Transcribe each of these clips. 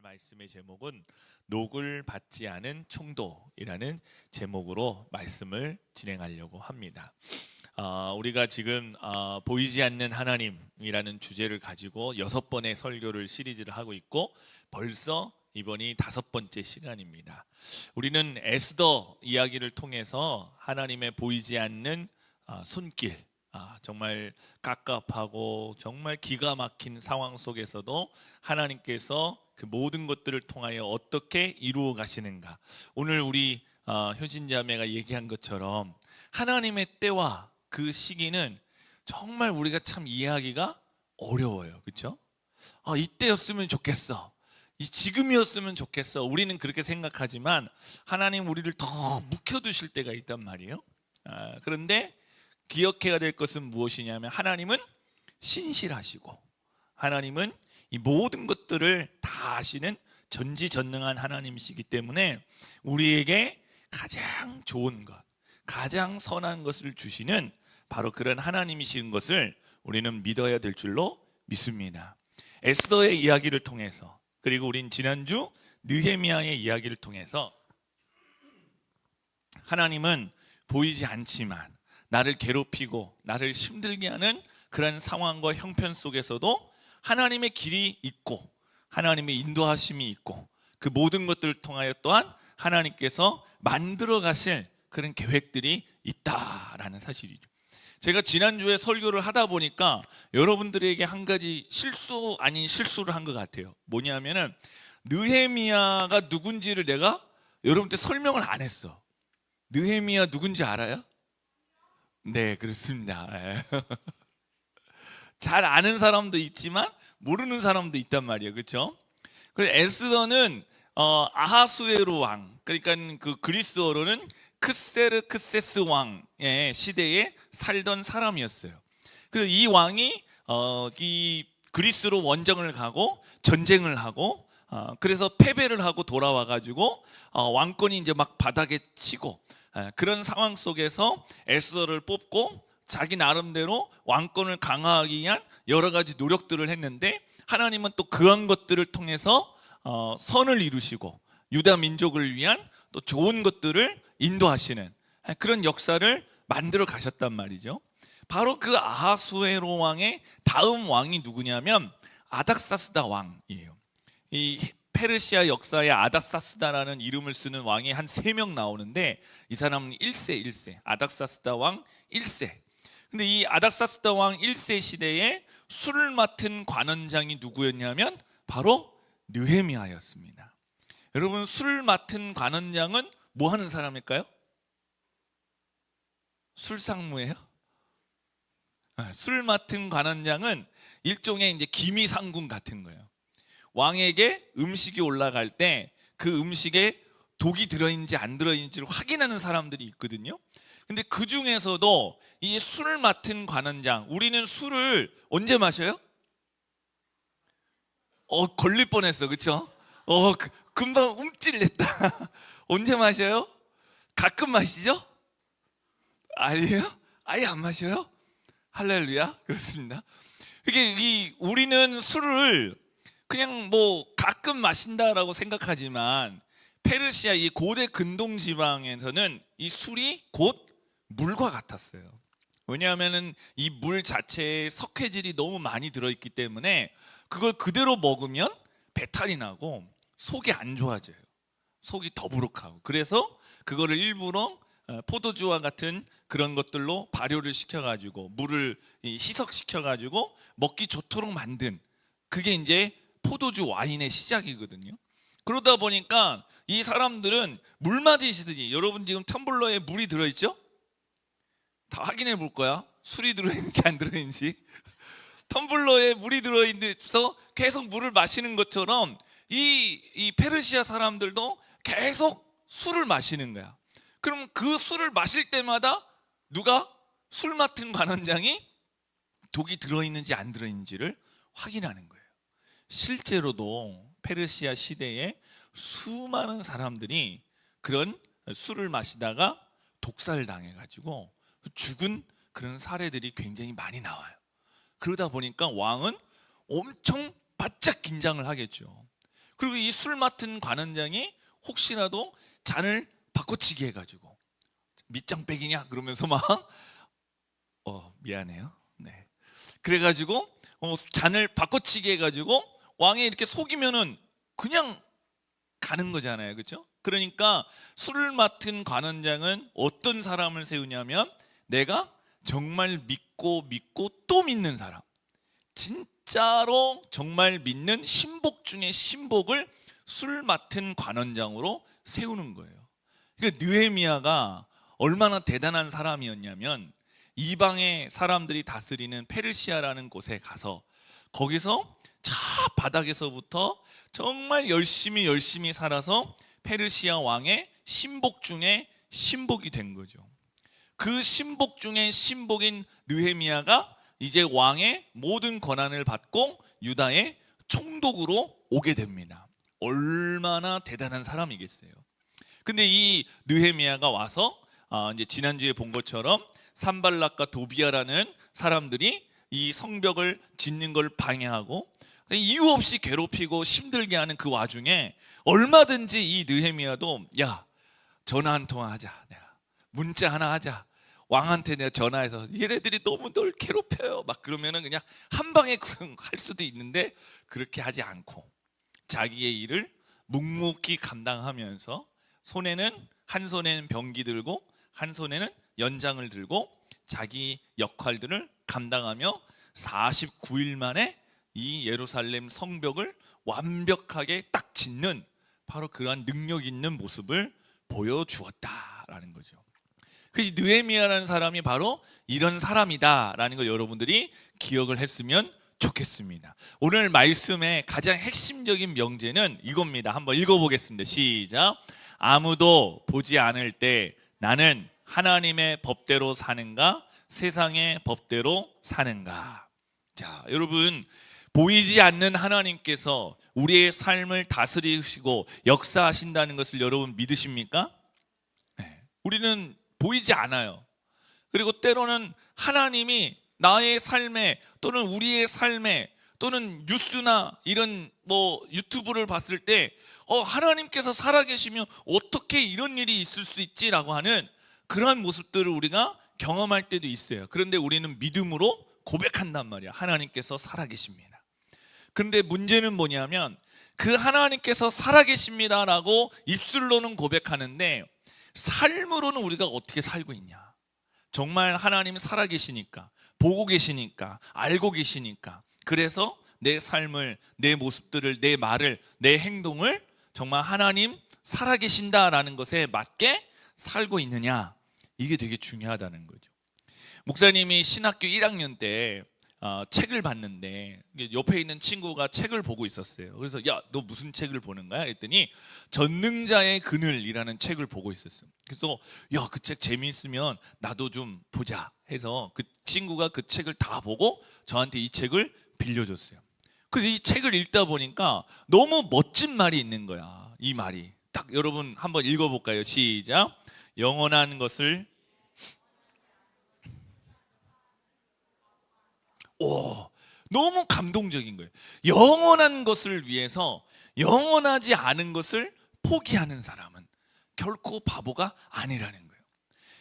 말씀의 제목은 녹을 받지 않은 총독이라는 제목으로 말씀을 진행하려고 합니다. 우리가 지금 보이지 않는 하나님이라는 주제를 가지고 6번의 설교를 시리즈를 하고 있고 벌써 이번이 5번째 시간입니다. 우리는 에스더 이야기를 통해서 하나님의 보이지 않는 손길, 정말 깝깝하고 정말 기가 막힌 상황 속에서도 하나님께서 그 모든 것들을 통하여 어떻게 이루어 가시는가. 오늘 우리 효진 자매가 얘기한 것처럼 하나님의 때와 그 시기는 정말 우리가 참 이해하기가 어려워요. 그렇죠? 이때였으면 좋겠어, 이 지금이었으면 좋겠어. 우리는 그렇게 생각하지만 하나님 우리를 더 묵혀두실 때가 있단 말이에요. 그런데 기억해야 될 것은 무엇이냐면 하나님은 신실하시고 하나님은 이 모든 것들을 다 아시는 전지전능한 하나님이시기 때문에 우리에게 가장 좋은 것, 가장 선한 것을 주시는 바로 그런 하나님이신 것을 우리는 믿어야 될 줄로 믿습니다. 에스더의 이야기를 통해서, 그리고 우린 지난주 느헤미야의 이야기를 통해서 하나님은 보이지 않지만 나를 괴롭히고 나를 힘들게 하는 그런 상황과 형편 속에서도 하나님의 길이 있고 하나님의 인도하심이 있고 그 모든 것들을 통하여 또한 하나님께서 만들어 가실 그런 계획들이 있다라는 사실이죠. 제가 지난주에 설교를 하다 보니까 여러분들에게 한 가지 실수 아닌 실수를 한 것 같아요. 뭐냐면은 느헤미야가 누군지를 내가 여러분한테 설명을 안 했어. 느헤미야 누군지 알아요? 네, 그렇습니다. 잘 아는 사람도 있지만 모르는 사람도 있단 말이에요. 그렇죠? 그래서 에스더는 아하수에로 왕, 그러니까 그 그리스어로는 크세르크세스 왕의 시대에 살던 사람이었어요. 그래서 이 왕이 이 그리스로 원정을 가고 전쟁을 하고 그래서 패배를 하고 돌아와 가지고 왕권이 이제 막 바닥에 치고 그런 상황 속에서 에스더를 뽑고 자기 나름대로 왕권을 강화하기 위한 여러 가지 노력들을 했는데 하나님은 또 그런 것들을 통해서 선을 이루시고 유다 민족을 위한 또 좋은 것들을 인도하시는 그런 역사를 만들어 가셨단 말이죠. 바로 그 아하수에로 왕의 다음 왕이 누구냐면 아닥사스다 왕이에요. 이 페르시아 역사에 아닥사스다라는 이름을 쓰는 왕이 한 3명 나오는데 이 사람은 1세 아닥사스다 왕 1세. 근데 이 아닥사스다 왕 1세 시대에 술을 맡은 관원장이 누구였냐면 바로 느헤미야였습니다. 여러분, 술을 맡은 관원장은 뭐 하는 사람일까요? 술상무예요? 술 맡은 관원장은 일종의 이제 기미상궁 같은 거예요. 왕에게 음식이 올라갈 때 그 음식에 독이 들어있는지 안 들어있는지를 확인하는 사람들이 있거든요. 근데 그 중에서도 이 술을 맡은 관원장, 우리는 술을 언제 마셔요? 걸릴 뻔했어, 그렇죠? 금방 움찔냈다. 언제 마셔요? 가끔 마시죠? 아니에요? 아예 안 마셔요? 할렐루야, 그렇습니다. 이게 우리는 술을 그냥 뭐 가끔 마신다라고 생각하지만 페르시아 이 고대 근동 지방에서는 이 술이 곧 물과 같았어요. 왜냐하면은 이 물 자체에 석회질이 너무 많이 들어있기 때문에 그걸 그대로 먹으면 배탈이 나고 속이 안 좋아져요. 속이 더부룩하고. 그래서 그거를 일부러 포도주와 같은 그런 것들로 발효를 시켜가지고 물을 희석시켜가지고 먹기 좋도록 만든 그게 이제 포도주 와인의 시작이거든요. 그러다 보니까 이 사람들은 물 마시듯이, 여러분 지금 텀블러에 물이 들어있죠? 다 확인해 볼 거야. 술이 들어있는지 안 들어있는지. 텀블러에 물이 들어있는데서 계속 물을 마시는 것처럼 이 페르시아 사람들도 계속 술을 마시는 거야. 그럼 그 술을 마실 때마다 누가 술 맡은 관원장이 독이 들어있는지 안 들어있는지를 확인하는 거예요. 실제로도 페르시아 시대에 수많은 사람들이 그런 술을 마시다가 독살 당해가지고 죽은 그런 사례들이 굉장히 많이 나와요. 그러다 보니까 왕은 엄청 바짝 긴장을 하겠죠. 그리고 이 술 맡은 관원장이 혹시라도 잔을 바꿔치기 해가지고 밑장빼기냐 그러면서 막 미안해요. 네. 그래가지고 잔을 바꿔치기 해가지고 왕이 이렇게 속이면은 그냥 가는 거잖아요, 그렇죠? 그러니까 술을 맡은 관원장은 어떤 사람을 세우냐면 내가 정말 믿고 또 믿는 사람, 진짜로 정말 믿는 신복 중에 신복을 술 맡은 관원장으로 세우는 거예요. 그러니까 느헤미야가 얼마나 대단한 사람이었냐면 이방의 사람들이 다스리는 페르시아라는 곳에 가서 거기서 저 바닥에서부터 정말 열심히 살아서 페르시아 왕의 신복 중에 신복이 된 거죠. 그 신복 중에 신복인 느헤미야가 이제 왕의 모든 권한을 받고 유다의 총독으로 오게 됩니다. 얼마나 대단한 사람이겠어요. 근데 이 느헤미야가 와서 이제 지난주에 본 것처럼 산발락과 도비아라는 사람들이 이 성벽을 짓는 걸 방해하고 이유 없이 괴롭히고 힘들게 하는 그 와중에 얼마든지 이 느헤미야도 야, 전화 한 통화 하자, 내가 문자 하나 하자, 왕한테 내가 전화해서 얘네들이 너무 널 괴롭혀요 막 그러면은 그냥 한 방에 할 수도 있는데 그렇게 하지 않고 자기의 일을 묵묵히 감당하면서 한 손에는 병기 들고 한 손에는 연장을 들고 자기 역할들을 감당하며 49일 만에 이 예루살렘 성벽을 완벽하게 딱 짓는 바로 그러한 능력 있는 모습을 보여주었다라는 거죠. 그 느헤미야라는 사람이 바로 이런 사람이다라는 걸 여러분들이 기억을 했으면 좋겠습니다. 오늘 말씀의 가장 핵심적인 명제는 이겁니다. 한번 읽어보겠습니다. 시작. 아무도 보지 않을 때 나는 하나님의 법대로 사는가 세상의 법대로 사는가. 자, 여러분, 보이지 않는 하나님께서 우리의 삶을 다스리시고 역사하신다는 것을 여러분 믿으십니까? 네. 우리는 보이지 않아요. 그리고 때로는 하나님이 나의 삶에 또는 우리의 삶에 또는 뉴스나 이런 유튜브를 봤을 때 하나님께서 살아계시면 어떻게 이런 일이 있을 수 있지라고 하는 그러한 모습들을 우리가 경험할 때도 있어요. 그런데 우리는 믿음으로 고백한단 말이야. 하나님께서 살아계십니다. 그런데 문제는 뭐냐면 그 하나님께서 살아계십니다라고 입술로는 고백하는데 삶으로는 우리가 어떻게 살고 있냐. 정말 하나님 살아계시니까, 보고 계시니까, 알고 계시니까, 그래서 내 삶을, 내 모습들을, 내 말을, 내 행동을 정말 하나님 살아계신다라는 것에 맞게 살고 있느냐, 이게 되게 중요하다는 거죠. 목사님이 신학교 1학년 때 책을 봤는데 옆에 있는 친구가 책을 보고 있었어요. 그래서 야, 너 무슨 책을 보는 거야? 했더니 전능자의 그늘이라는 책을 보고 있었어요. 그래서 야, 그 책 재미있으면 나도 좀 보자 해서 그 친구가 그 책을 다 보고 저한테 이 책을 빌려줬어요. 그래서 이 책을 읽다 보니까 너무 멋진 말이 있는 거야. 이 말이 딱 여러분 한번 읽어볼까요? 시작. 영원한 것을 너무 감동적인 거예요. 영원한 것을 위해서 영원하지 않은 것을 포기하는 사람은 결코 바보가 아니라는 거예요.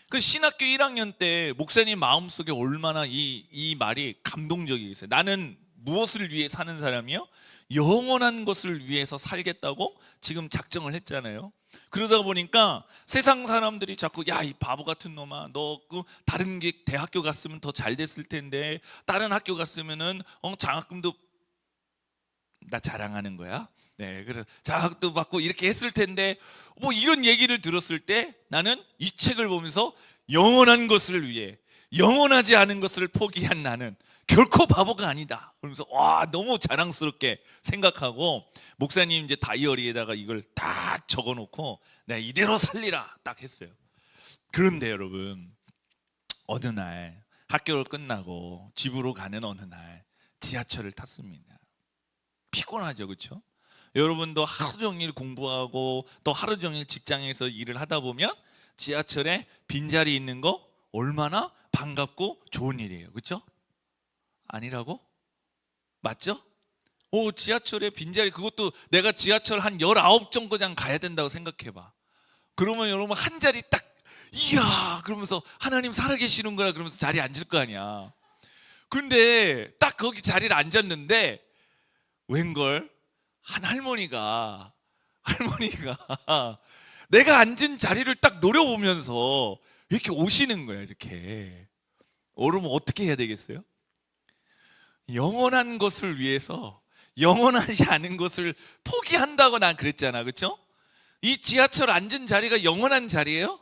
그 신학교 1학년 때 목사님 마음속에 얼마나 이 말이 감동적이겠어요. 나는 무엇을 위해 사는 사람이요? 영원한 것을 위해서 살겠다고 지금 작정을 했잖아요. 그러다 보니까 세상 사람들이 자꾸 야, 이 바보 같은 놈아, 너 그 다른 대학교 갔으면 더 잘 됐을 텐데, 다른 학교 갔으면은 장학금도, 나 자랑하는 거야. 네, 그래 장학도 받고 이렇게 했을 텐데, 이런 얘기를 들었을 때 나는 이 책을 보면서 영원한 것을 위해 영원하지 않은 것을 포기한 나는 결코 바보가 아니다. 그러면서 와, 너무 자랑스럽게 생각하고 목사님 이제 다이어리에다가 이걸 딱 적어놓고 내가 이대로 살리라 딱 했어요. 그런데 여러분, 어느 날 학교를 끝나고 집으로 가는 어느 날 지하철을 탔습니다. 피곤하죠, 그렇죠? 여러분도 하루 종일 공부하고 또 하루 종일 직장에서 일을 하다 보면 지하철에 빈자리 있는 거 얼마나 반갑고 좋은 일이에요, 그렇죠? 아니라고? 맞죠? 지하철에 빈자리, 그것도 내가 지하철 한 19정거장 가야 된다고 생각해봐. 그러면 여러분 한 자리 딱, 이야 그러면서 하나님 살아계시는 거라 그러면서 자리에 앉을 거 아니야. 근데 딱 거기 자리를 앉았는데 웬걸 한 할머니가 내가 앉은 자리를 딱 노려보면서 이렇게 오시는 거야. 이렇게 오르면 어떻게 해야 되겠어요? 영원한 것을 위해서 영원하지 않은 것을 포기한다고 난 그랬잖아. 그렇죠? 이 지하철 앉은 자리가 영원한 자리예요?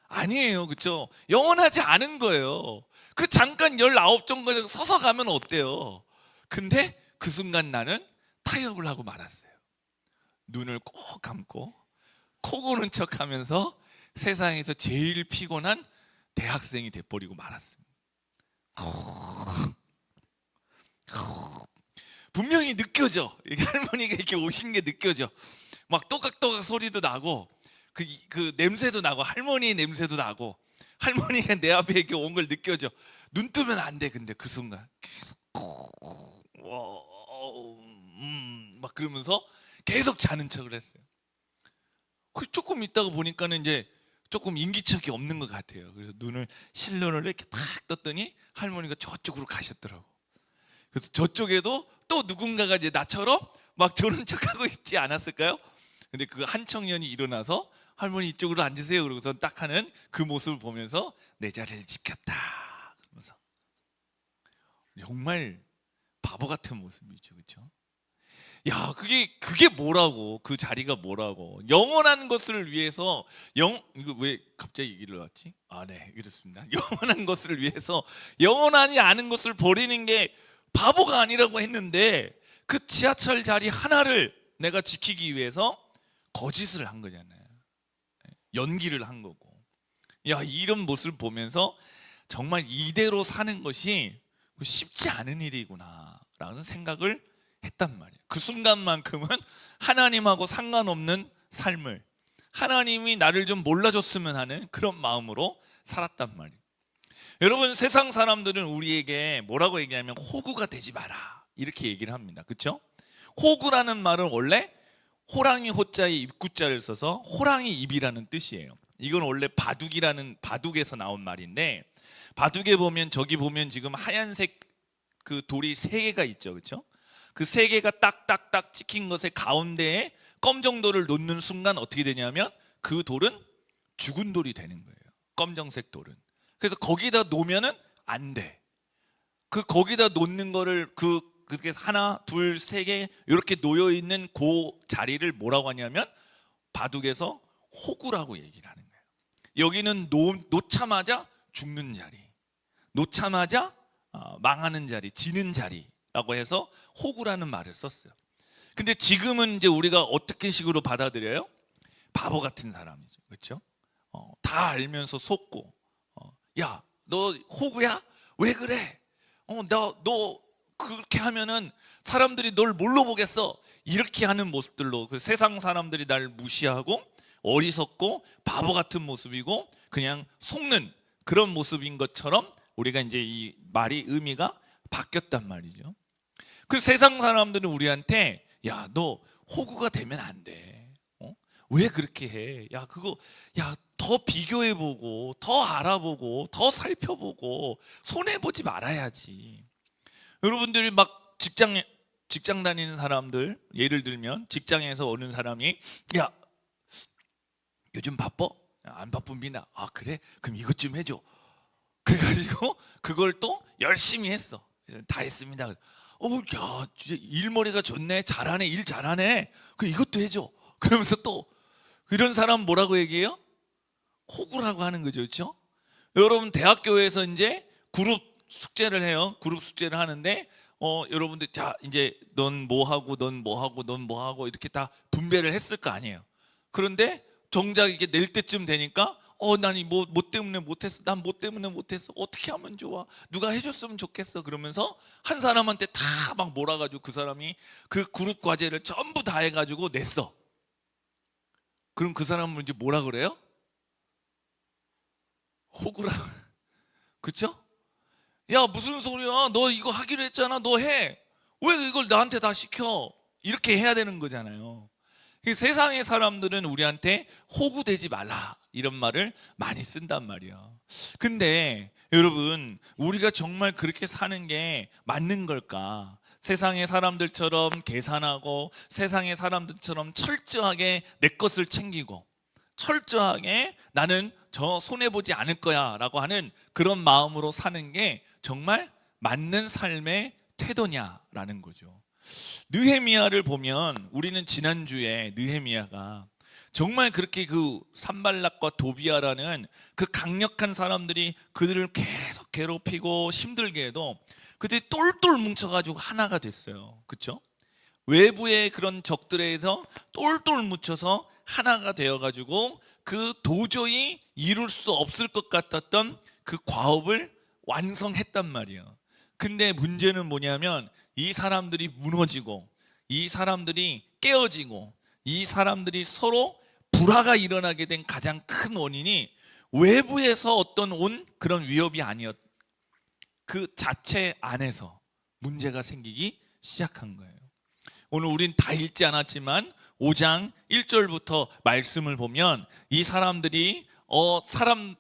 아니에요. 그렇죠? 영원하지 않은 거예요. 그 잠깐 19정거장 서서 가면 어때요? 근데 그 순간 나는 타협을 하고 말았어요. 눈을 꼭 감고 코 고는 척 하면서 세상에서 제일 피곤한 대학생이 돼버리고 말았습니다. 분명히 느껴져. 할머니가 이렇게 오신 게 느껴져. 막 또각또각 소리도 나고 그 냄새도 나고 할머니 냄새도 나고 할머니가 내 앞에 이렇게 온 걸 느껴져. 눈 뜨면 안 돼. 근데 그 순간 계속 막 그러면서 계속 자는 척을 했어요. 조금 있다가 보니까는 이제 조금 인기척이 없는 것 같아요. 그래서 실눈을 이렇게 탁 떴더니 할머니가 저쪽으로 가셨더라고. 그래서 저쪽에도 또 누군가가 이제 나처럼 막 저런 척하고 있지 않았을까요? 근데 그 한 청년이 일어나서 할머니 이쪽으로 앉으세요. 그러고서 딱 하는 그 모습을 보면서 내 자리를 지켰다. 그러면서 정말 바보 같은 모습이죠, 그렇죠? 야, 그게 뭐라고? 그 자리가 뭐라고? 영원한 것을 위해서 이거 왜 갑자기 얘기를 왔지? 네, 이렇습니다. 영원한 것을 위해서 영원하지 않은 것을 버리는 게 바보가 아니라고 했는데 그 지하철 자리 하나를 내가 지키기 위해서 거짓을 한 거잖아요. 연기를 한 거고. 야, 이런 모습을 보면서 정말 이대로 사는 것이 쉽지 않은 일이구나라는 생각을 했단 말이에요. 그 순간만큼은 하나님하고 상관없는 삶을, 하나님이 나를 좀 몰라줬으면 하는 그런 마음으로 살았단 말이에요. 여러분, 세상 사람들은 우리에게 뭐라고 얘기하면 호구가 되지 마라 이렇게 얘기를 합니다. 그렇죠? 호구라는 말은 원래 호랑이 호자에 입구자를 써서 호랑이 입이라는 뜻이에요. 이건 원래 바둑에서 나온 말인데, 바둑에 보면 저기 보면 지금 하얀색 그 돌이 3개가 있죠. 그렇죠? 그 3개가 딱딱딱 찍힌 것의 가운데에 검정돌을 놓는 순간 어떻게 되냐면 그 돌은 죽은 돌이 되는 거예요. 검정색 돌은. 그래서 거기다 놓으면은 안 돼. 거기다 놓는 거를 그렇게 하나, 둘, 3개 이렇게 놓여 있는 그 자리를 뭐라고 하냐면 바둑에서 호구라고 얘기를 하는 거예요. 여기는 놓자마자 죽는 자리, 놓자마자 망하는 자리, 지는 자리라고 해서 호구라는 말을 썼어요. 근데 지금은 이제 우리가 어떻게 식으로 받아들여요? 바보 같은 사람이죠. 그렇죠? 다 알면서 속고, 야, 너 호구야? 왜 그래? 너 그렇게 하면은 사람들이 널 뭘로 보겠어? 이렇게 하는 모습들로 세상 사람들이 날 무시하고 어리석고 바보 같은 모습이고 그냥 속는 그런 모습인 것처럼 우리가 이제 이 말이 의미가 바뀌었단 말이죠. 그 세상 사람들은 우리한테 야, 너 호구가 되면 안 돼. 왜 그렇게 해? 더 비교해보고 더 알아보고 더 살펴보고 손해보지 말아야지. 여러분들이 막 직장 다니는 사람들, 예를 들면 직장에서 오는 사람이 야, 요즘 바빠? 안 바쁩니다. 그래? 그럼 이것 좀 해줘. 그래가지고 그걸 또 열심히 했어. 다 했습니다. 야, 진짜 일머리가 좋네. 잘하네. 일 잘하네. 그럼 이것도 해줘. 그러면서 또 이런 사람 뭐라고 얘기해요? 호구라고 하는 거죠. 그렇죠? 여러분 대학교에서 이제 그룹 숙제를 해요. 그룹 숙제를 하는데 여러분들 자 이제 넌 뭐 하고 넌 뭐 하고 넌 뭐 하고 이렇게 다 분배를 했을 거 아니에요. 그런데 정작 이게 낼 때쯤 되니까 난 뭐 때문에 못했어. 난 뭐 때문에 못했어. 어떻게 하면 좋아? 누가 해줬으면 좋겠어. 그러면서 한 사람한테 다 막 몰아가지고 그 사람이 그 그룹 과제를 전부 다 해가지고 냈어. 그럼 그 사람은 이제 뭐라 그래요? 호구라. 그쵸? 야, 무슨 소리야? 너 이거 하기로 했잖아. 너 해. 왜 이걸 나한테 다 시켜? 이렇게 해야 되는 거잖아요. 세상의 사람들은 우리한테 호구되지 말라 이런 말을 많이 쓴단 말이야. 근데 여러분, 우리가 정말 그렇게 사는 게 맞는 걸까? 세상의 사람들처럼 계산하고 세상의 사람들처럼 철저하게 내 것을 챙기고 철저하게 나는 저 손해보지 않을 거야 라고 하는 그런 마음으로 사는 게 정말 맞는 삶의 태도냐라는 거죠. 느헤미야를 보면 우리는 지난주에 느헤미야가 정말 그렇게 그 산발락과 도비아라는 그 강력한 사람들이 그들을 계속 괴롭히고 힘들게 해도 그들이 똘똘 뭉쳐가지고 하나가 됐어요. 그렇죠? 외부의 그런 적들에서 똘똘 뭉쳐서 하나가 되어가지고 그 도저히 이룰 수 없을 것 같았던 그 과업을 완성했단 말이에요. 근데 문제는 뭐냐면 이 사람들이 무너지고 이 사람들이 깨어지고 이 사람들이 서로 불화가 일어나게 된 가장 큰 원인이 외부에서 어떤 온 그런 위협이 아니었, 그 자체 안에서 문제가 생기기 시작한 거예요. 오늘 우린 다 읽지 않았지만 5장 1절부터 말씀을 보면 이 사람들이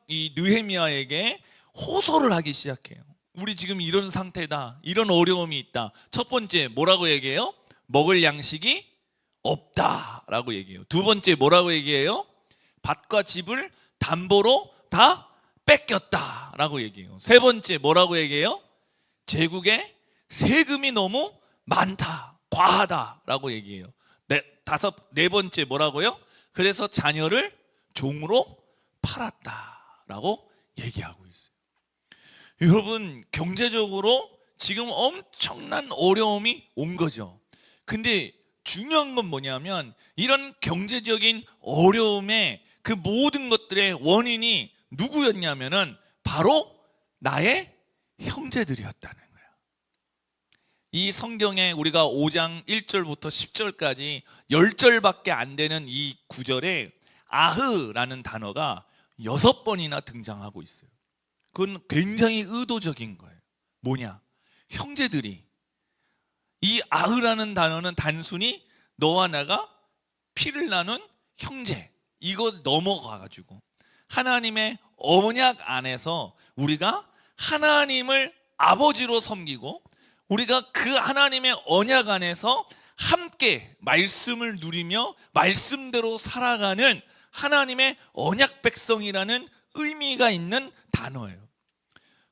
이 느헤미야에게 호소를 하기 시작해요. 우리 지금 이런 상태다, 이런 어려움이 있다. 첫 번째 뭐라고 얘기해요? 먹을 양식이 없다라고 얘기해요. 두 번째 뭐라고 얘기해요? 밭과 집을 담보로 다 뺏겼다라고 얘기해요. 세 번째 뭐라고 얘기해요? 제국에 세금이 너무 많다, 과하다라고 얘기해요. 네 번째 뭐라고요? 그래서 자녀를 종으로 팔았다라고 얘기하고 있어요. 여러분, 경제적으로 지금 엄청난 어려움이 온 거죠. 근데 중요한 건 뭐냐면 이런 경제적인 어려움의 그 모든 것들의 원인이 누구였냐면은 바로 나의 형제들이었다는 거예요. 이 성경에 우리가 5장 1절부터 10절까지 10절밖에 안 되는 이 구절에 아흐라는 단어가 6번이나 등장하고 있어요. 그건 굉장히 의도적인 거예요. 뭐냐? 형제들이, 이 아흐라는 단어는 단순히 너와 나가 피를 나눈 형제, 이거 넘어가가지고 하나님의 언약 안에서 우리가 하나님을 아버지로 섬기고 우리가 그 하나님의 언약 안에서 함께 말씀을 누리며 말씀대로 살아가는 하나님의 언약 백성이라는 의미가 있는 단어예요.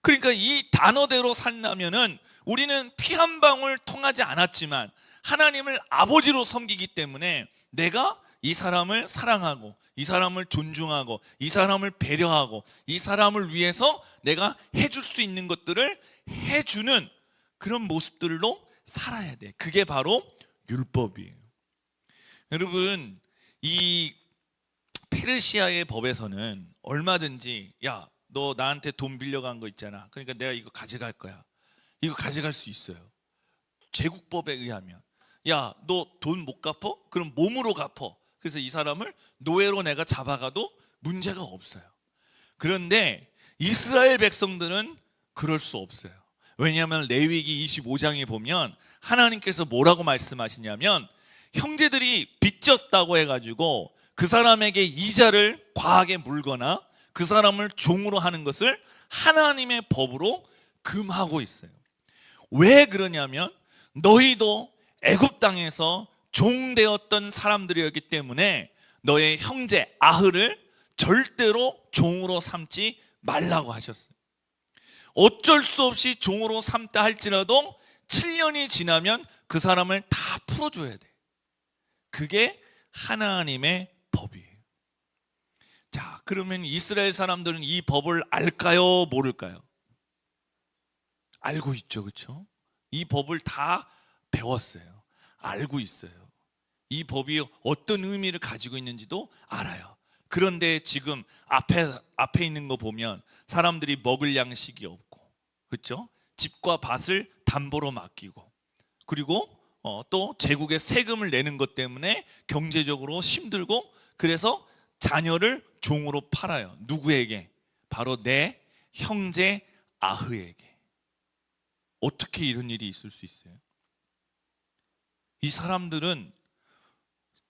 그러니까 이 단어대로 산다면은 우리는 피 한 방울 통하지 않았지만 하나님을 아버지로 섬기기 때문에 내가 이 사람을 사랑하고 이 사람을 존중하고 이 사람을 배려하고 이 사람을 위해서 내가 해줄 수 있는 것들을 해주는 그런 모습들로 살아야 돼. 그게 바로 율법이에요. 여러분, 이 페르시아의 법에서는 얼마든지 야, 너 나한테 돈 빌려간 거 있잖아. 그러니까 내가 이거 가져갈 거야. 이거 가져갈 수 있어요. 제국법에 의하면. 야, 너 돈 못 갚어? 그럼 몸으로 갚어. 그래서 이 사람을 노예로 내가 잡아가도 문제가 없어요. 그런데 이스라엘 백성들은 그럴 수 없어요. 왜냐하면 레위기 25장에 보면 하나님께서 뭐라고 말씀하시냐면 형제들이 빚졌다고 해가지고 그 사람에게 이자를 과하게 물거나 그 사람을 종으로 하는 것을 하나님의 법으로 금하고 있어요. 왜 그러냐면 너희도 애굽 땅에서 종되었던 사람들이었기 때문에 너의 형제 아흐를 절대로 종으로 삼지 말라고 하셨어요. 어쩔 수 없이 종으로 삼다 할지라도 7년이 지나면 그 사람을 다 풀어줘야 돼. 그게 하나님의 법이에요. 자, 그러면 이스라엘 사람들은 이 법을 알까요? 모를까요? 알고 있죠, 그렇죠? 이 법을 다 배웠어요. 알고 있어요. 이 법이 어떤 의미를 가지고 있는지도 알아요. 그런데 지금 앞에 있는 거 보면 사람들이 먹을 양식이 없고, 그렇죠? 집과 밭을 담보로 맡기고, 그리고 또 제국에 세금을 내는 것 때문에 경제적으로 힘들고, 그래서 자녀를 종으로 팔아요. 누구에게? 바로 내 형제 아흐에게. 어떻게 이런 일이 있을 수 있어요? 이 사람들은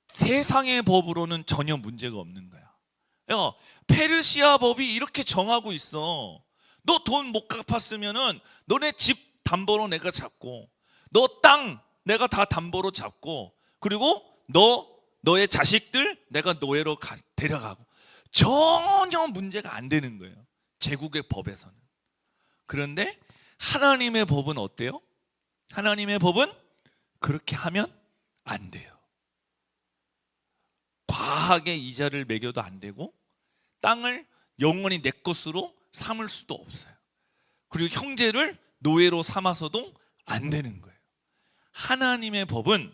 세상의 법으로는 전혀 문제가 없는 거야. 야, 페르시아 법이 이렇게 정하고 있어. 너 돈 못 갚았으면은 너네 집 담보로 내가 잡고, 너 땅 내가 다 담보로 잡고, 그리고 너의 자식들 내가 노예로 데려가고. 전혀 문제가 안 되는 거예요, 제국의 법에서는. 그런데 하나님의 법은 어때요? 하나님의 법은 그렇게 하면 안 돼요. 과하게 이자를 매겨도 안 되고, 땅을 영원히 내 것으로 삼을 수도 없어요. 그리고 형제를 노예로 삼아서도 안 되는 거예요. 하나님의 법은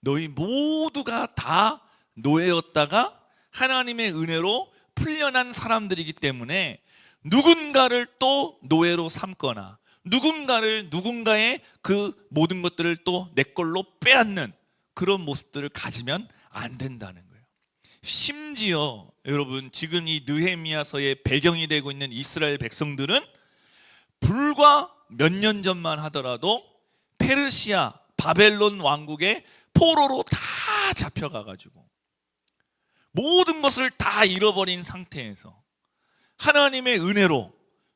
너희 모두가 다 노예였다가 하나님의 은혜로 풀려난 사람들이기 때문에 누군가를 또 노예로 삼거나 누군가의 그 모든 것들을 또 내 걸로 빼앗는 그런 모습들을 가지면 안 된다는 거예요. 심지어 여러분, 지금 이 느헤미야서의 배경이 되고 있는 이스라엘 백성들은 불과 몇 년 전만 하더라도 페르시아 바벨론 왕국의 포로로 다 잡혀가가지고 모든 것을 다 잃어버린 상태에서 하나님의 은혜로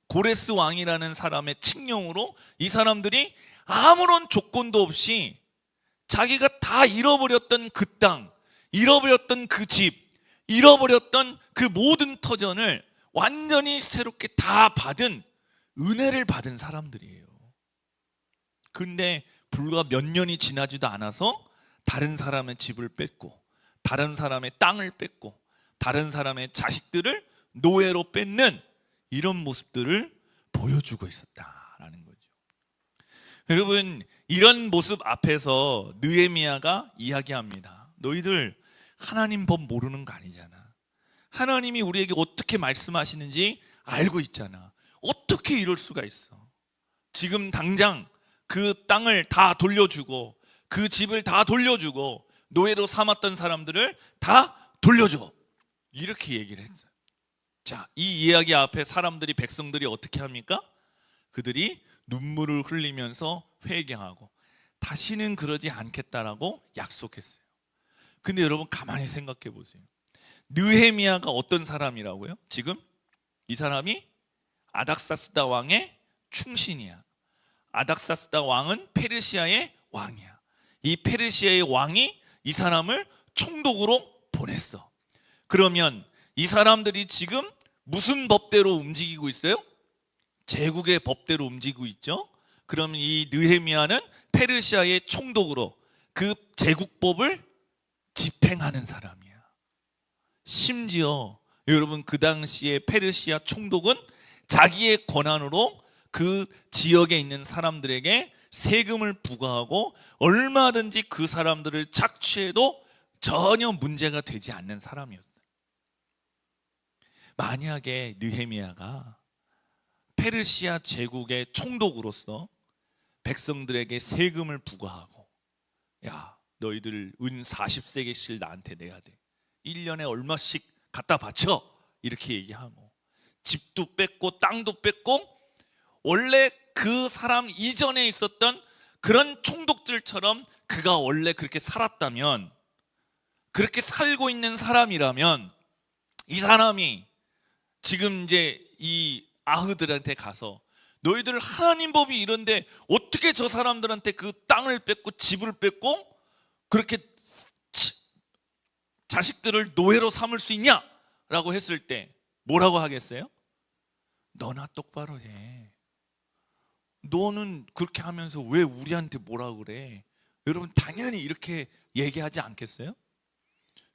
고레스 왕이라는 사람의 칙령으로 이 사람들이 아무런 조건도 없이 자기가 다 잃어버렸던 그 땅, 잃어버렸던 그 집, 잃어버렸던 그 모든 터전을 완전히 새롭게 다 받은, 은혜를 받은 사람들이에요. 근데 불과 몇 년이 지나지도 않아서 다른 사람의 집을 뺏고, 다른 사람의 땅을 뺏고, 다른 사람의 자식들을 노예로 뺏는 이런 모습들을 보여주고 있었다라는 거죠. 여러분, 이런 모습 앞에서 느헤미야가 이야기합니다. 너희들 하나님 법 모르는 거 아니잖아. 하나님이 우리에게 어떻게 말씀하시는지 알고 있잖아. 어떻게 이럴 수가 있어? 지금 당장 그 땅을 다 돌려주고, 그 집을 다 돌려주고, 노예로 삼았던 사람들을 다 돌려줘, 이렇게 얘기를 했어요. 자, 이 이야기 앞에 사람들이, 백성들이 어떻게 합니까? 그들이 눈물을 흘리면서 회개하고 다시는 그러지 않겠다라고 약속했어요. 근데 여러분, 가만히 생각해 보세요. 느헤미야가 어떤 사람이라고요? 지금 이 사람이 아닥사스다 왕의 충신이야. 아닥사스다 왕은 페르시아의 왕이야. 이 페르시아의 왕이 이 사람을 총독으로 보냈어. 그러면 이 사람들이 지금 무슨 법대로 움직이고 있어요? 제국의 법대로 움직이고 있죠. 그러면 이 느헤미야는 페르시아의 총독으로 그 제국법을 집행하는 사람이야. 심지어 여러분, 그 당시에 페르시아 총독은 자기의 권한으로 그 지역에 있는 사람들에게 세금을 부과하고 얼마든지 그 사람들을 착취해도 전혀 문제가 되지 않는 사람이었다. 만약에 느헤미야가 페르시아 제국의 총독으로서 백성들에게 세금을 부과하고, 야, 너희들 은 40세겔씩 나한테 내야 돼, 1년에 얼마씩 갖다 바쳐, 이렇게 얘기하고, 집도 뺏고 땅도 뺏고, 원래 그 사람 이전에 있었던 그런 총독들처럼 그가 원래 그렇게 살았다면, 그렇게 살고 있는 사람이라면, 이 사람이 지금 이제 이 아흐들한테 가서 너희들 하나님 법이 이런데 어떻게 저 사람들한테 그 땅을 뺏고 집을 뺏고 그렇게 자식들을 노예로 삼을 수 있냐? 라고 했을 때 뭐라고 하겠어요? 너나 똑바로 해. 너는 그렇게 하면서 왜 우리한테 뭐라 그래? 여러분, 당연히 이렇게 얘기하지 않겠어요?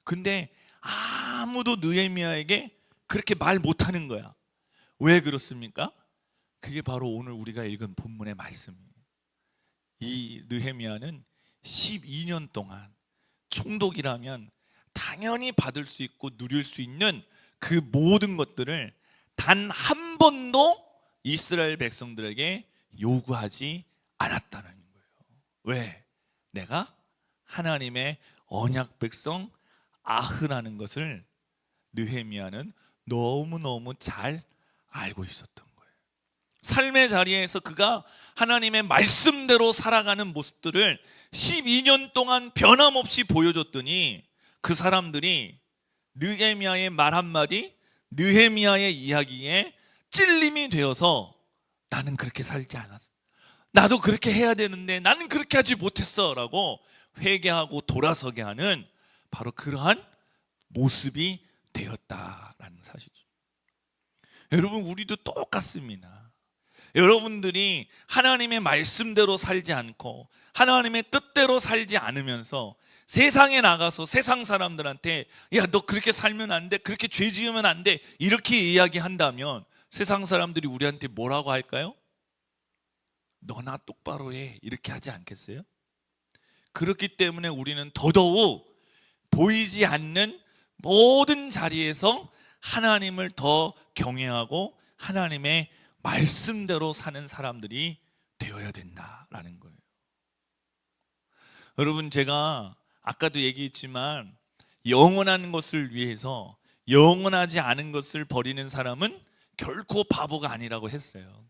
근데 아무도 느헤미야에게 그렇게 말 못하는 거야. 왜 그렇습니까? 그게 바로 오늘 우리가 읽은 본문의 말씀이에요. 이 느헤미야는 12년 동안 총독이라면 당연히 받을 수 있고 누릴 수 있는 그 모든 것들을 단 한 번도 이스라엘 백성들에게 요구하지 않았다는 거예요. 왜? 내가 하나님의 언약 백성 아흐라는 것을 느헤미야는 너무너무 잘 알고 있었던 거예요. 삶의 자리에서 그가 하나님의 말씀대로 살아가는 모습들을 12년 동안 변함없이 보여줬더니 그 사람들이 느헤미야의 말 한마디, 느헤미야의 이야기에 찔림이 되어서 나는 그렇게 살지 않았어, 나도 그렇게 해야 되는데 나는 그렇게 하지 못했어 라고 회개하고 돌아서게 하는 바로 그러한 모습이 되었다라는 사실이죠. 여러분, 우리도 똑같습니다. 여러분들이 하나님의 말씀대로 살지 않고 하나님의 뜻대로 살지 않으면서 세상에 나가서 세상 사람들한테 야, 너 그렇게 살면 안 돼, 그렇게 죄 지으면 안 돼, 이렇게 이야기한다면 세상 사람들이 우리한테 뭐라고 할까요? 너나 똑바로 해, 이렇게 하지 않겠어요? 그렇기 때문에 우리는 더더욱 보이지 않는 모든 자리에서 하나님을 더 경외하고 하나님의 말씀대로 사는 사람들이 되어야 된다라는 거예요. 여러분, 제가 아까도 얘기했지만 영원한 것을 위해서 영원하지 않은 것을 버리는 사람은 결코 바보가 아니라고 했어요.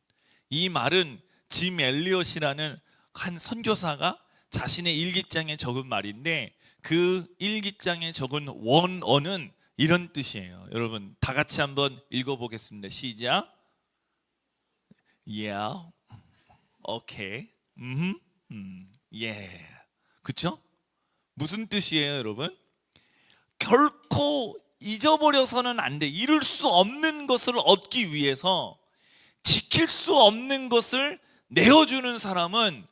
이 말은 짐 엘리엇이라는 한 선교사가 자신의 일기장에 적은 말인데, 그 일기장에 적은 원어는 이런 뜻이에요. 여러분, 다 같이 한번 읽어보겠습니다. 시작. Yeah, okay, yeah. 그쵸? 무슨 뜻이에요, 여러분? 결코 잊어버려서는 안 돼. 이룰 수 없는 것을 얻기 위해서 지킬 수 없는 것을 내어주는 사람은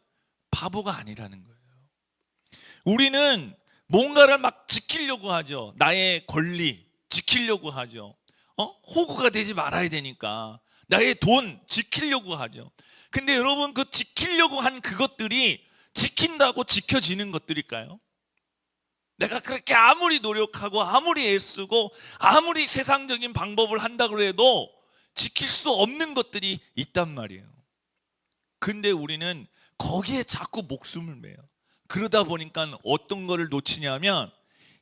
바보가 아니라는 거예요. 우리는 뭔가를 막 지키려고 하죠. 나의 권리 지키려고 하죠. 호구가 되지 말아야 되니까 나의 돈 지키려고 하죠. 근데 여러분, 그 지키려고 한 그것들이 지킨다고 지켜지는 것들일까요? 내가 그렇게 아무리 노력하고 아무리 애쓰고 아무리 세상적인 방법을 한다고 해도 지킬 수 없는 것들이 있단 말이에요. 근데 우리는 거기에 자꾸 목숨을 매요. 그러다 보니까 어떤 거를 놓치냐면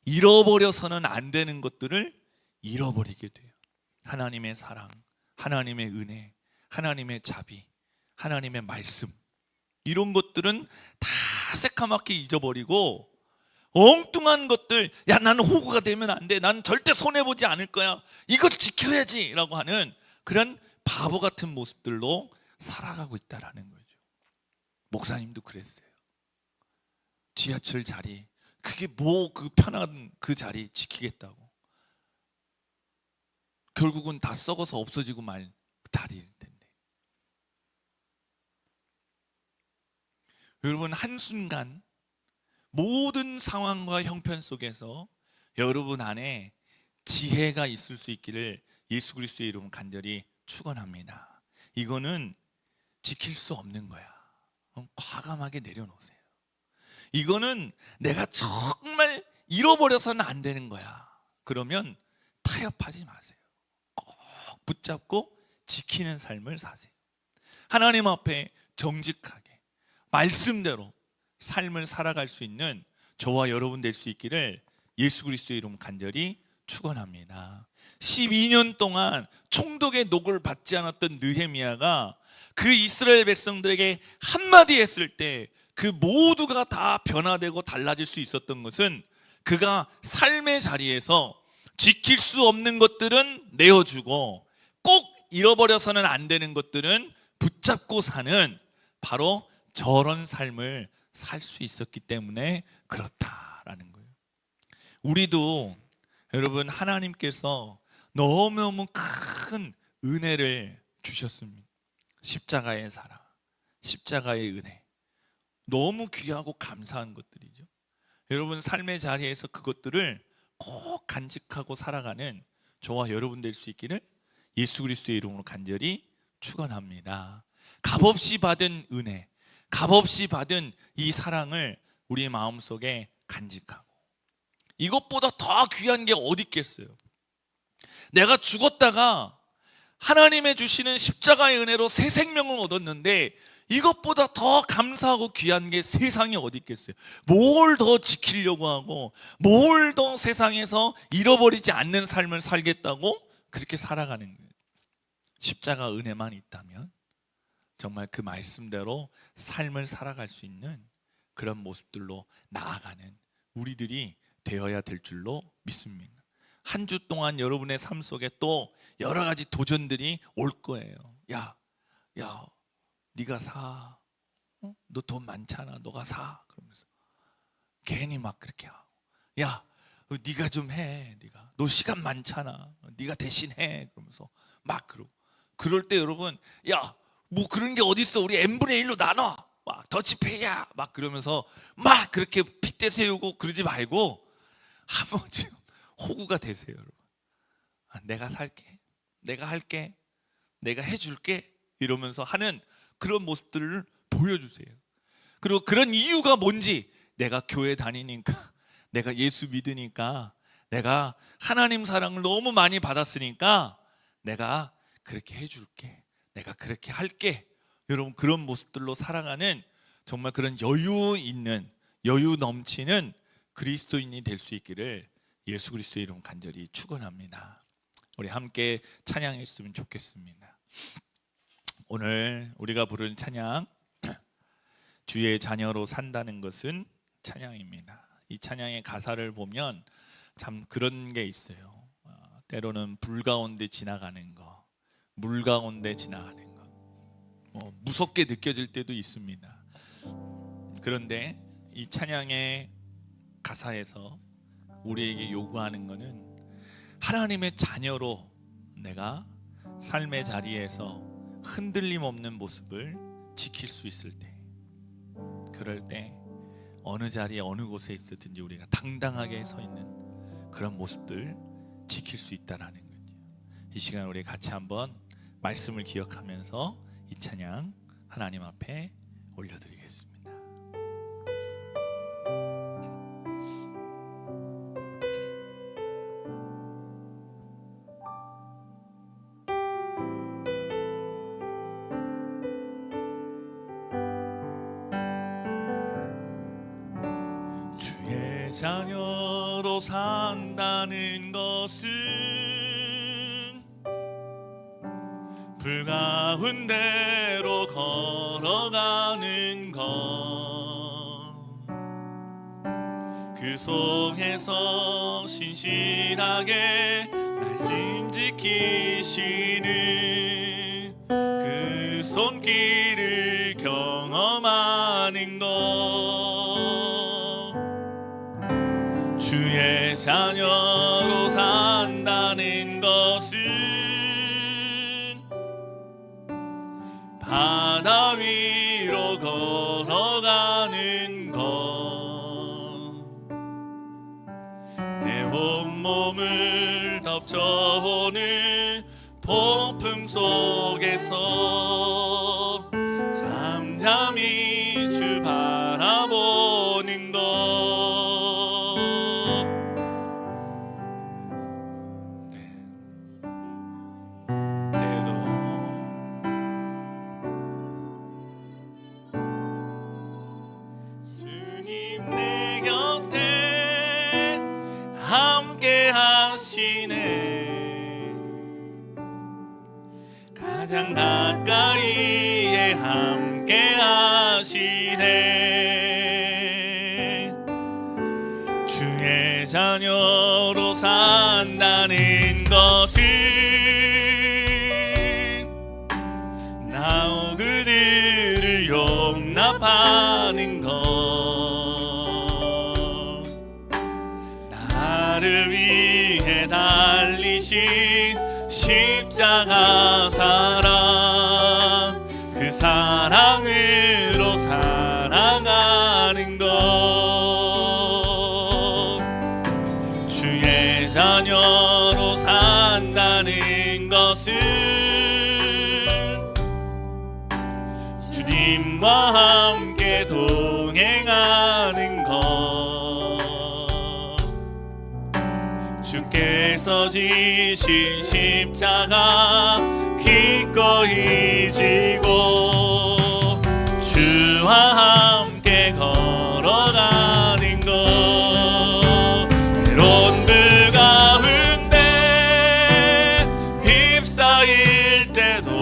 잃어버려서는 안 되는 것들을 잃어버리게 돼요. 하나님의 사랑, 하나님의 은혜, 하나님의 자비, 하나님의 말씀, 이런 것들은 다 새까맣게 잊어버리고 엉뚱한 것들, 야, 나는 호구가 되면 안 돼, 나는 절대 손해보지 않을 거야, 이걸 지켜야지 라고 하는 그런 바보 같은 모습들로 살아가고 있다는 거죠. 목사님도 그랬어요. 지하철 자리, 그게 뭐 그 편한 그 자리 지키겠다고 결국은 다 썩어서 없어지고 말 자리일 텐데. 여러분, 한순간 모든 상황과 형편 속에서 여러분 안에 지혜가 있을 수 있기를 예수 그리스도의 이름으로 간절히 축원합니다. 이거는 지킬 수 없는 거야. 과감하게 내려놓으세요. 이거는 내가 정말 잃어버려서는 안 되는 거야. 그러면 타협하지 마세요. 꼭 붙잡고 지키는 삶을 사세요. 하나님 앞에 정직하게 말씀대로 삶을 살아갈 수 있는 저와 여러분 될 수 있기를 예수 그리스도의 이름 간절히 축원합니다. 12년 동안 총독의 녹을 받지 않았던 느헤미야가 그 이스라엘 백성들에게 한마디 했을 때 그 모두가 다 변화되고 달라질 수 있었던 것은 그가 삶의 자리에서 지킬 수 없는 것들은 내어주고 꼭 잃어버려서는 안 되는 것들은 붙잡고 사는 바로 저런 삶을 살 수 있었기 때문에 그렇다라는 거예요. 우리도 여러분, 하나님께서 너무너무 큰 은혜를 주셨습니다. 십자가의 사랑, 십자가의 은혜, 너무 귀하고 감사한 것들이죠. 여러분, 삶의 자리에서 그것들을 꼭 간직하고 살아가는 저와 여러분 될 수 있기를 예수 그리스도의 이름으로 간절히 축원합니다. 값없이 받은 은혜, 값없이 받은 이 사랑을 우리의 마음속에 간직하고, 이것보다 더 귀한 게 어디 있겠어요? 내가 죽었다가 하나님의 주시는 십자가의 은혜로 새 생명을 얻었는데 이것보다 더 감사하고 귀한 게 세상에 어디 있겠어요? 뭘 더 지키려고 하고 뭘 더 세상에서 잃어버리지 않는 삶을 살겠다고 그렇게 살아가는 거예요. 십자가 은혜만 있다면 정말 그 말씀대로 삶을 살아갈 수 있는 그런 모습들로 나아가는 우리들이 되어야 될 줄로 믿습니다. 한 주 동안 여러분의 삶 속에 또 여러 가지 도전들이 올 거예요. 야, 네가 사. 너 돈 많잖아. 너가 사. 그러면서 괜히 막 그렇게 하고, 야, 네가 좀 해. 너 시간 많잖아. 네가 대신 해. 그러면서 막 그러고, 그럴 때 여러분, 야, 뭐 그런 게 어딨어. 우리 n분의 1로 나눠. 막 더치페이야. 막 그러면서 막 그렇게 핏대 세우고 그러지 말고 한번 지금 호구가 되세요, 여러분. 내가 살게, 내가 할게, 내가 해줄게 이러면서 하는 그런 모습들을 보여주세요. 그리고 그런 이유가 뭔지, 내가 교회 다니니까, 내가 예수 믿으니까, 내가 하나님 사랑을 너무 많이 받았으니까 내가 그렇게 해줄게, 내가 그렇게 할게. 여러분, 그런 모습들로 살아가는 정말 그런 여유 있는, 여유 넘치는 그리스도인이 될 수 있기를 예수 그리스도의 이름 간절히 축원합니다. 우리 함께 찬양했으면 좋겠습니다. 오늘 우리가 부른 찬양, 주의 자녀로 산다는 것은 찬양입니다. 이 찬양의 가사를 보면 참 그런 게 있어요. 때로는 불 가운데 지나가는 거, 물 가운데 지나가는 거, 무섭게 느껴질 때도 있습니다. 그런데 이 찬양의 가사에서 우리에게 요구하는 것은 하나님의 자녀로 내가 삶의 자리에서 흔들림 없는 모습을 지킬 수 있을 때, 그럴 때 어느 자리에 어느 곳에 있었든지 우리가 당당하게 서 있는 그런 모습들 지킬 수 있다는 거죠. 이 시간 우리 같이 한번 말씀을 기억하면서 이 찬양 하나님 앞에 올려드리겠습니다. 주의 자녀로 산다는 것은 불 가운데로 걸어가는 것, 그 속에서 신실하게 날 지키시는 그 손길을 경험하는 것, 주의 자녀로 산다는 것은 바다 위로 걸어가는 것, 내 온몸을 덮쳐오는 폭풍 속에서 잠잠히 주 바라보는 것, 가장 가까이에 함께 하시네. 주의 자녀로 산다는 것은 나 그들을 용납하는 것, 나를 위해 달리신 십자가 사랑, 그 사랑으로 살아가는 것, 주의 자녀로 산다는 것은 주님과 함께 동행하는 것, 주께서 지신 십자가 기꺼이 지고 주와 함께 걸어가는 것, 때론 불 가운데 휩싸일 때도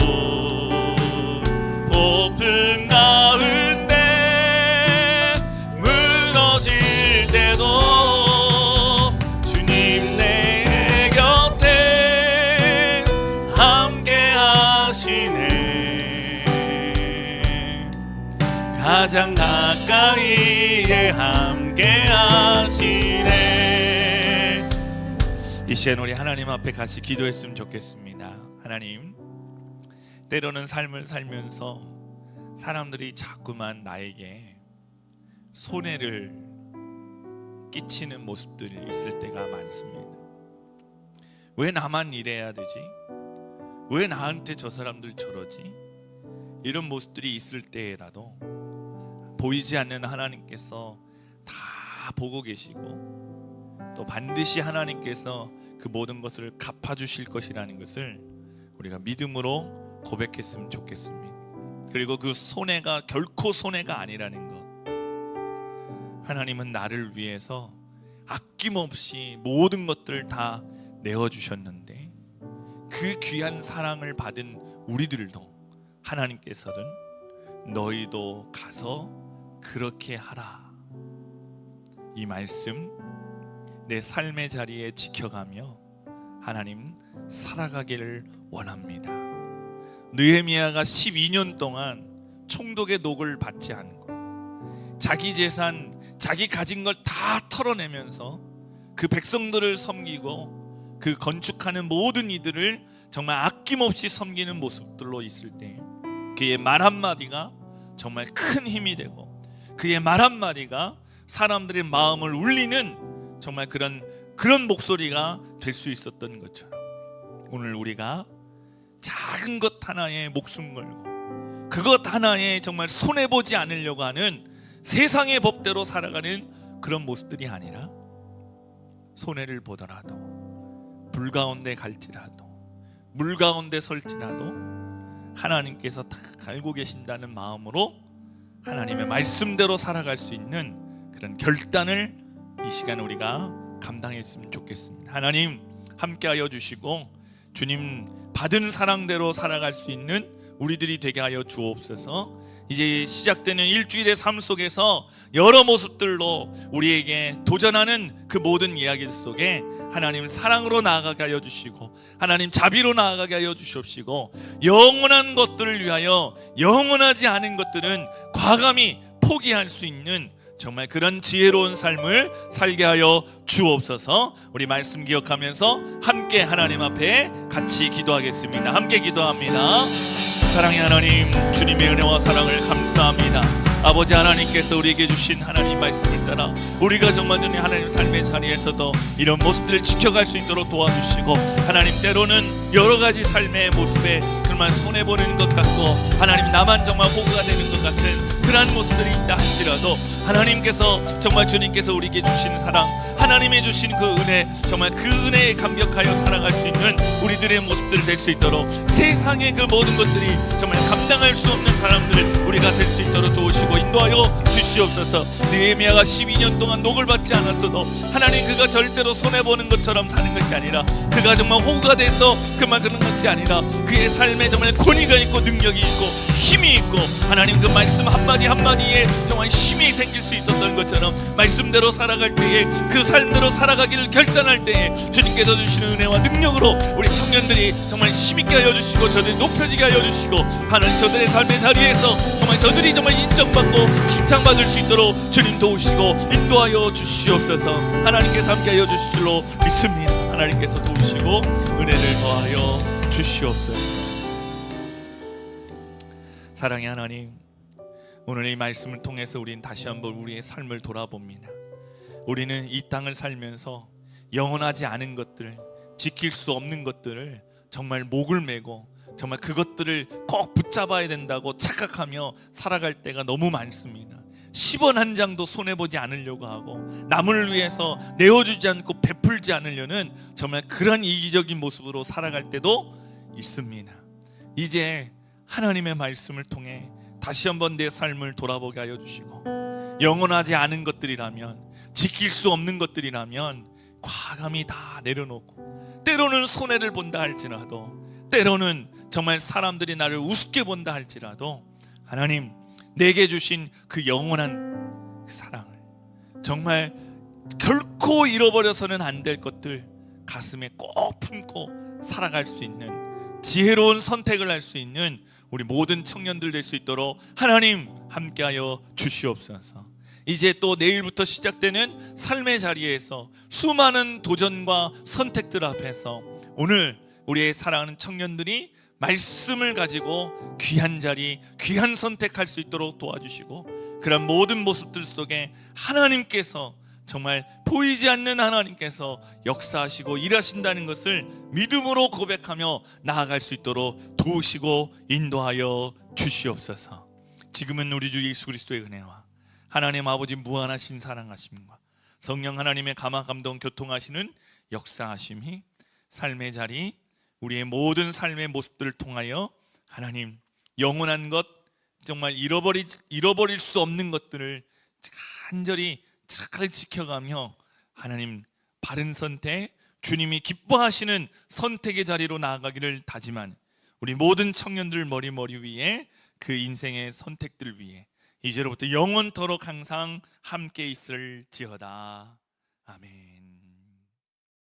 가장 가까이에 함께 하시네. 이 시간 우리 하나님 앞에 같이 기도했으면 좋겠습니다. 하나님, 때로는 삶을 살면서 사람들이 자꾸만 나에게 손해를 끼치는 모습들이 있을 때가 많습니다. 왜 나만 이래야 되지? 왜 나한테 저 사람들 저러지? 이런 모습들이 있을 때라도 보이지 않는 하나님께서 다 보고 계시고 또 반드시 하나님께서 그 모든 것을 갚아주실 것이라는 것을 우리가 믿음으로 고백했으면 좋겠습니다. 그리고 그 손해가 결코 손해가 아니라는 것, 하나님은 나를 위해서 아낌없이 모든 것들을 다 내어주셨는데 그 귀한 사랑을 받은 우리들도 하나님께서는 너희도 가서 그렇게 하라, 이 말씀 내 삶의 자리에 지켜가며 하나님 살아가기를 원합니다. 느헤미야가 12년 동안 총독의 녹을 받지 않고 자기 재산, 자기 가진 걸 다 털어내면서 그 백성들을 섬기고 그 건축하는 모든 이들을 정말 아낌없이 섬기는 모습들로 있을 때 그의 말 한마디가 정말 큰 힘이 되고 그의 말 한마디가 사람들의 마음을 울리는 정말 그런 목소리가 될 수 있었던 것처럼 오늘 우리가 작은 것 하나에 목숨 걸고 그것 하나에 정말 손해보지 않으려고 하는 세상의 법대로 살아가는 그런 모습들이 아니라 손해를 보더라도 불 가운데 갈지라도 물 가운데 설지라도 하나님께서 다 알고 계신다는 마음으로 하나님의 말씀대로 살아갈 수 있는 그런 결단을 이 시간 우리가 감당했으면 좋겠습니다. 하나님 함께하여 주시고 주님 받은 사랑대로 살아갈 수 있는 우리들이 되게 하여 주옵소서. 이제 시작되는 일주일의 삶 속에서 여러 모습들로 우리에게 도전하는 그 모든 이야기들 속에 하나님 사랑으로 나아가게 하여 주시고 하나님 자비로 나아가게 하여 주시옵시고 영원한 것들을 위하여 영원하지 않은 것들은 과감히 포기할 수 있는 정말 그런 지혜로운 삶을 살게 하여 주옵소서. 우리 말씀 기억하면서 함께 하나님 앞에 같이 기도하겠습니다. 함께 기도합니다. 사랑의 하나님, 주님의 은혜와 사랑을 감사합니다. 아버지 하나님께서 우리에게 주신 하나님 말씀을 따라 우리가 정말 하나님 삶의 자리에서도 이런 모습들을 지켜갈 수 있도록 도와주시고 하나님 때로는 여러 가지 삶의 모습에 정말 손해보는 것 같고 하나님 나만 정말 호구가 되는 것 같은 그러한 모습들이 있다 할지라도 하나님께서 정말 주님께서 우리에게 주신 사랑, 하나님의 주신 그 은혜, 정말 그 은혜에 감격하여 살아갈 수 있는 우리들의 모습들 될 수 있도록 세상의 그 모든 것들이 정말 감당할 수 없는 사람들 우리가 될 수 있도록 도우시고 인도하여 주시옵소서. 느헤미야가 12년 동안 녹을 받지 않았어도 하나님 그가 절대로 손해보는 것처럼 사는 것이 아니라 그가 정말 호구가 돼서 그만 그런 것이 아니라 그의 삶에 정말 권위가 있고 능력이 있고 힘이 있고 하나님 그 말씀 한마디 한마디에 정말 힘이 생길 수 있었던 것처럼 말씀대로 살아갈 때에 그 삶대로 살아가기를 결단할 때에 주님께서 주시는 은혜와 능력으로 우리 청년들이 정말 힘있게 하여 주시고 저들이 높여지게 하여 주시고 하나님 저들의 삶의 자리에서 정말 저들이 정말 인정받고 칭찬받을 수 있도록 주님 도우시고 인도하여 주시옵소서. 하나님께서 함께 하여 주실 줄로 믿습니다. 하나님께서 도우시고 은혜를 더하여 주시옵소서. 사랑의 하나님, 오늘 이 말씀을 통해서 우리는 다시 한번 우리의 삶을 돌아봅니다. 우리는 이 땅을 살면서 영원하지 않은 것들, 지킬 수 없는 것들을 정말 목을 메고 정말 그것들을 꼭 붙잡아야 된다고 착각하며 살아갈 때가 너무 많습니다. 10원 한 장도 손해보지 않으려고 하고 남을 위해서 내어주지 않고 베풀지 않으려는 정말 그런 이기적인 모습으로 살아갈 때도 있습니다. 이제 하나님의 말씀을 통해 다시 한번 내 삶을 돌아보게 하여 주시고 영원하지 않은 것들이라면 지킬 수 없는 것들이라면 과감히 다 내려놓고 때로는 손해를 본다 할지라도 때로는 정말 사람들이 나를 우습게 본다 할지라도 하나님 내게 주신 그 영원한 사랑을 정말 결코 잃어버려서는 안 될 것들 가슴에 꼭 품고 살아갈 수 있는 지혜로운 선택을 할 수 있는 우리 모든 청년들 될 수 있도록 하나님 함께하여 주시옵소서. 이제 또 내일부터 시작되는 삶의 자리에서 수많은 도전과 선택들 앞에서 오늘 우리의 사랑하는 청년들이 말씀을 가지고 귀한 자리, 귀한 선택할 수 있도록 도와주시고, 그런 모든 모습들 속에 하나님께서 정말 보이지 않는 하나님께서 역사하시고 일하신다는 것을 믿음으로 고백하며 나아갈 수 있도록 도우시고 인도하여 주시옵소서. 지금은 우리 주 예수 그리스도의 은혜와 하나님 아버지 무한하신 사랑하심과 성령 하나님의 감화 감동 교통하시는 역사하심이 삶의 자리, 우리의 모든 삶의 모습들을 통하여 하나님 영원한 것, 정말 잃어버릴 수 없는 것들을 간절히 잘 지켜가며 하나님 바른 선택, 주님이 기뻐하시는 선택의 자리로 나아가기를 다짐한 우리 모든 청년들 머리 위에 그 인생의 선택들 위해 이제로부터 영원토록 항상 함께 있을지어다. 아멘.